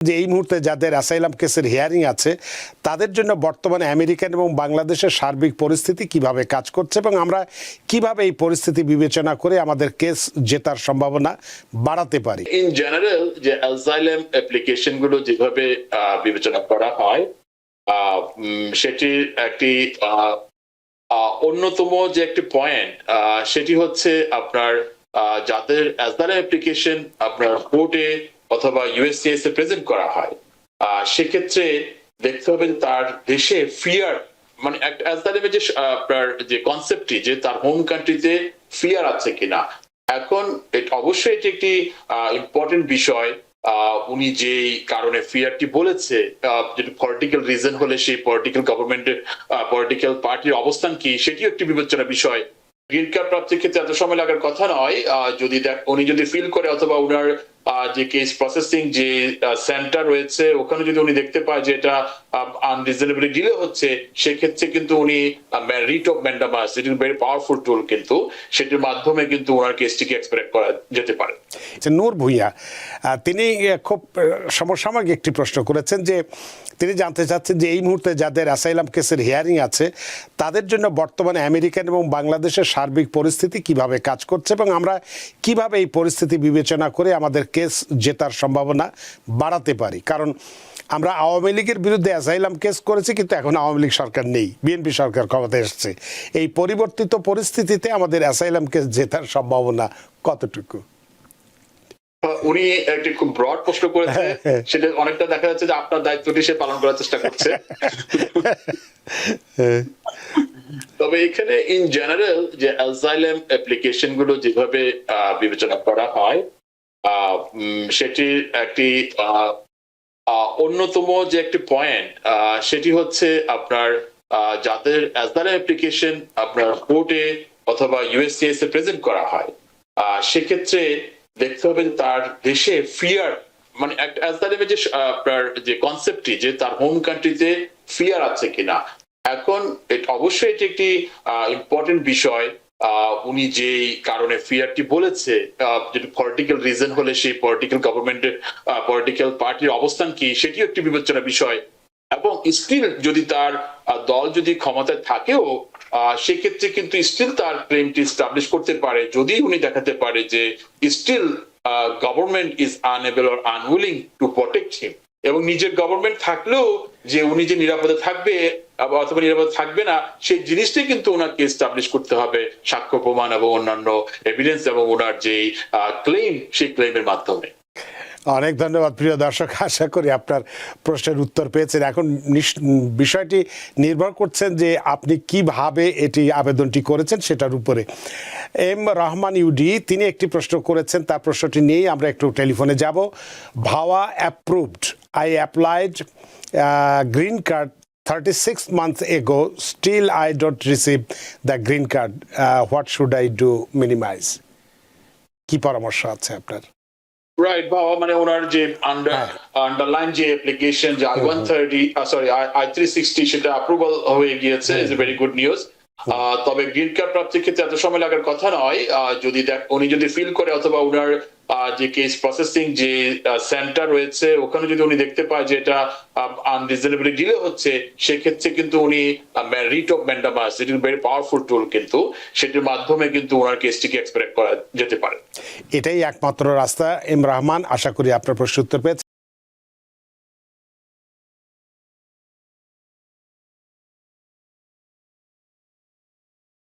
যে এই মুহূর্তে যাদের অ্যাসাইলাম কেসের হিয়ারিং আছে তাদের জন্য বর্তমানে আমেরিকান এবং বাংলাদেশের সার্বিক পরিস্থিতি কিভাবে কাজ করছে এবং আমরা কিভাবে এই পরিস্থিতি বিবেচনা করে আমাদের কেস জেতার সম্ভাবনা বাড়াতে পারি। ইন জেনারেল যে অ্যাসাইলাম অ্যাপ্লিকেশন গুলো যেভাবে বিবেচনা করা হয় সেটির একটি অন্যতম যে একটি পয়েন্ট সেটি হচ্ছে আপনার যাদের অ্যাসাইলাম অ্যাপ্লিকেশন আপনার কোর্টে অথবা ইউএসসিএস এ প্রেজেন্ট করা হয় সেক্ষেত্রে দেখতে হবে তার দেশে ফিয়ার মানে অ্যাসাইলামের যে আপনার যে কনসেপ্টটি যে তার হোম কান্ট্রিতে ফিয়ার আছে কিনা। এখন অবশ্যই এটি একটি ইম্পর্টেন্ট বিষয়। উনি যে কারণে ফিয়ারটি বলেছে যদি পলিটিক্যাল রিজন হলে সেই পলিটিক্যাল গভর্নমেন্টের পলিটিক্যাল পার্টির অবস্থান কি সেটিও একটি বিবেচনা বিষয়। গ্রিন কার্ড প্রাপ্তির ক্ষেত্রে এত সময় লাগার কথা নয়। যদি উনি যদি ফিল করে অথবা উনার যে কেস প্রসেসিং যে সেন্টার রয়েছে ওখানে যদি উনি দেখতে পায় যে এটা আনরিজনেবলি ডিলে হচ্ছে সেক্ষেত্রে কিন্তু উনি writ of mandamus it is very powerful টুল কিন্তু সেটির মাধ্যমে কিন্তু ওনার কেসটিকে এক্সপেক্ট করা যেতে পারে। নূর ভূঁইয়া তিনি খুব সমসাময়িক একটি প্রশ্ন করেছেন যে তিনি জানতে চাচ্ছেন যে এই মুহূর্তে যাদের অ্যাসাইলাম কেসের হিয়ারিং আছে তাদের জন্য বর্তমানে আমেরিকান এবং বাংলাদেশের সার্বিক পরিস্থিতি কিভাবে কাজ করছে এবং আমরা কিভাবে এই পরিস্থিতি বিবেচনা করে আমাদের কেস জেতার সম্ভাবনা বাড়াতে পারি। কারণ আমরা আওয়ামী লীগের বিরুদ্ধে অ্যাসাইলাম কেস করেছি কিন্তু এখন আওয়ামী লীগ সরকার নেই, বিএনপি সরকার ক্ষমতায় এসছে। এই পরিবর্তিত পরিস্থিতিতে আমাদের অ্যাসাইলাম কেস জেতার সম্ভাবনা কতটুকু? উনি একটি খুব ব্রড প্রশ্ন করেছে, সেটা অনেকটা দেখা যাচ্ছে যে আপনার দায়িত্বটি সে পালন করার চেষ্টা করছে। তবে এখানে ইন জেনারেল যে অ্যাসাইলাম অ্যাপ্লিকেশন গুলো যেভাবে বিবেচনা করা হয় সেটির একটি অন্যতম যে একটি পয়েন্ট সেটি হচ্ছে আপনার যাদের অ্যাসাইলাম অ্যাপ্লিকেশন আপনার কোর্টে অথবা ইউএসসিএস এ প্রেজেন্ট করা হয় সেক্ষেত্রে দেখতে হবে তার দেশে ফিয়ার মানে অ্যাসাইলামের যে আপনার যে কনসেপ্টটি যে তার হোম কান্ট্রিতে ফিয়ার আছে কিনা। এখন অবশ্যই এটি একটি ইম্পর্টেন্ট বিষয়। উনি যে কারণে ফিয়ারটি বলেছে যদি পলিটিক্যাল রিজন হলে সেই পলিটিক্যাল গভর্নমেন্টের পলিটিক্যাল পার্টির অবস্থান কি সেটিও একটি বিবেচনা বিষয়। এবং স্টিল যদি তার দল যদি ক্ষমতায় থাকেও সেক্ষেত্রে কিন্তু স্টিল তার ক্লেমটি এস্টাবলিশ করতে পারে যদি উনি দেখাতে পারে যে still government is unable or unwilling to protect him, এবং নিজের গভর্নমেন্ট থাকলেও যে উনি যে নিরাপদে থাকবে অথবা নিরাপদ থাকবে না সেই জিনিসটাই কিন্তু ওনাকে এস্টাবলিশ করতে হবে সাক্ষ্য প্রমাণ এবং অন্যান্য এভিডেন্স এবং ওনার যে ক্লেম সেই ক্লেমের মাধ্যমে। অনেক ধন্যবাদ প্রিয় দর্শক, আশা করি আপনার প্রশ্নের উত্তর পেয়েছেন। এখন বিষয়টি নির্ভর করছেন যে আপনি কিভাবে এটি আবেদনটি করেছেন সেটার উপরে। এম রহমান ইউডি তিনি একটি প্রশ্ন করেছেন, তার প্রশ্নটি নিয়েই আমরা একটু টেলিফোনে যাব। ভাওয়া approved, I applied green card 36 months ago, still I don't receive the green card. What should I do? Minimize. কি পরামর্শ আছে আপনার? রাইট, বাবা মানে ওনার যে আন্ডারলাইন যে অ্যাপ্লিকেশন যে I-130 সরি I-360 সেটা অ্যাপ্রুভাল হয়ে গিয়েছে, is a very good news. তবে গ্রিন কার্ড প্রাপ্তির ক্ষেত্রে এত সময় লাগার কথা নয়। যদি উনি যদি ফিল করে অথবা উনার যে কেস প্রসেসিং যে সেন্টার রয়েছে ওখানে যদি উনি দেখতে পায় যে এটা আনরিজনেবলি ডিলে হচ্ছে সেক্ষেত্রে কিন্তু উনি writ of mandamus it is very powerful টুল কিন্তু সেটির মাধ্যমে কিন্তু ওনার কেসটিকে এক্সপেক্ট করা যেতে পারে। এটাই একমাত্র রাস্তা। এম রহমান, আশা করি আপনার প্রশ্ন উত্তর পেয়েছেন।